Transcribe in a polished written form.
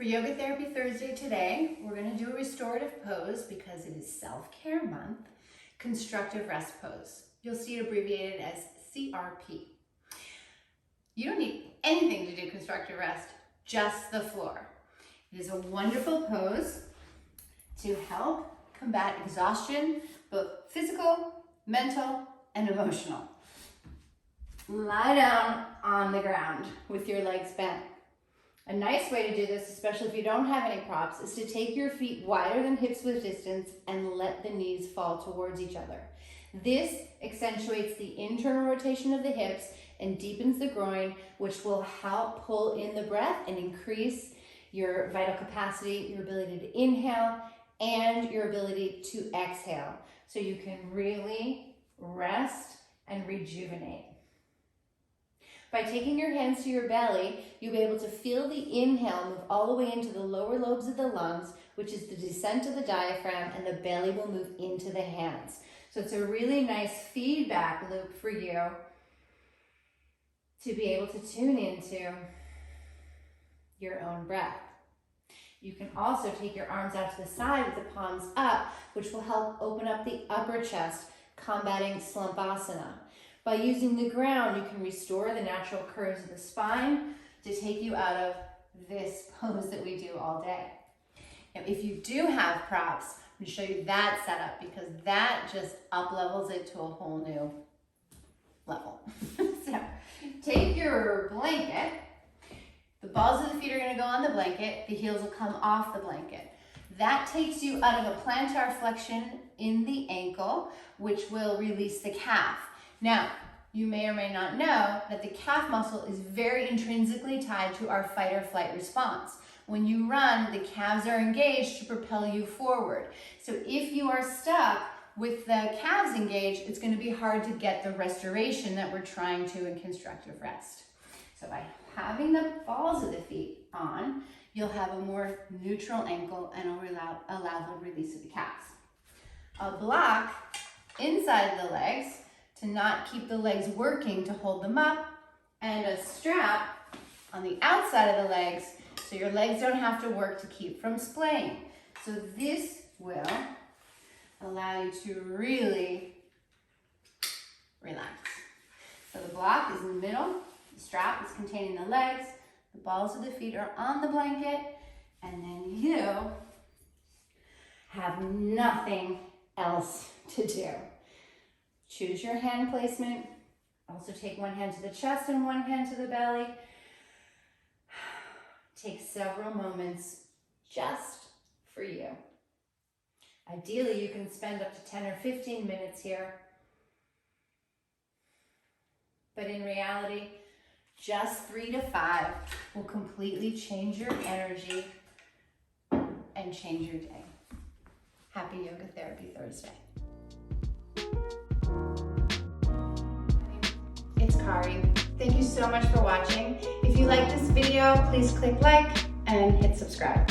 For Yoga Therapy Thursday today, we're going to do a restorative pose because it is self-care month, constructive rest pose. You'll see it abbreviated as CRP. You don't need anything to do constructive rest, just the floor. It is a wonderful pose to help combat exhaustion, both physical, mental, and emotional. Lie down on the ground with your legs bent. A nice way to do this, especially if you don't have any props, is to take your feet wider than hips width distance and let the knees fall towards each other. This accentuates the internal rotation of the hips and deepens the groin, which will help pull in the breath and increase your vital capacity, your ability to inhale, and your ability to exhale. So you can really rest and rejuvenate. By taking your hands to your belly, you'll be able to feel the inhale move all the way into the lower lobes of the lungs, which is the descent of the diaphragm, and the belly will move into the hands. So it's a really nice feedback loop for you to be able to tune into your own breath. You can also take your arms out to the side with the palms up, which will help open up the upper chest, combating slumpasana. By using the ground, you can restore the natural curves of the spine to take you out of this pose that we do all day. Now, if you do have props, I'm going to show you that setup because that just up levels it to a whole new level. So take your blanket. The balls of the feet are going to go on the blanket. The heels will come off the blanket. That takes you out of a plantar flexion in the ankle, which will release the calf. Now, you may or may not know that the calf muscle is very intrinsically tied to our fight or flight response. When you run, the calves are engaged to propel you forward. So if you are stuck with the calves engaged, it's going to be hard to get the restoration that we're trying to in constructive rest. So by having the balls of the feet on, you'll have a more neutral ankle and allow the release of the calves. A block inside the legs to not keep the legs working to hold them up, and a strap on the outside of the legs so your legs don't have to work to keep from splaying. So this will allow you to really relax. So the block is in the middle, the strap is containing the legs, the balls of the feet are on the blanket, and then you have nothing else to do. Choose your hand placement. Also take one hand to the chest and one hand to the belly. Take several moments just for you. Ideally, you can spend up to 10 or 15 minutes here. But in reality, just 3 to 5 will completely change your energy and change your day. Happy Yoga Therapy Thursday. It's Kari. Thank you so much for watching. If you like this video, please click like and hit subscribe.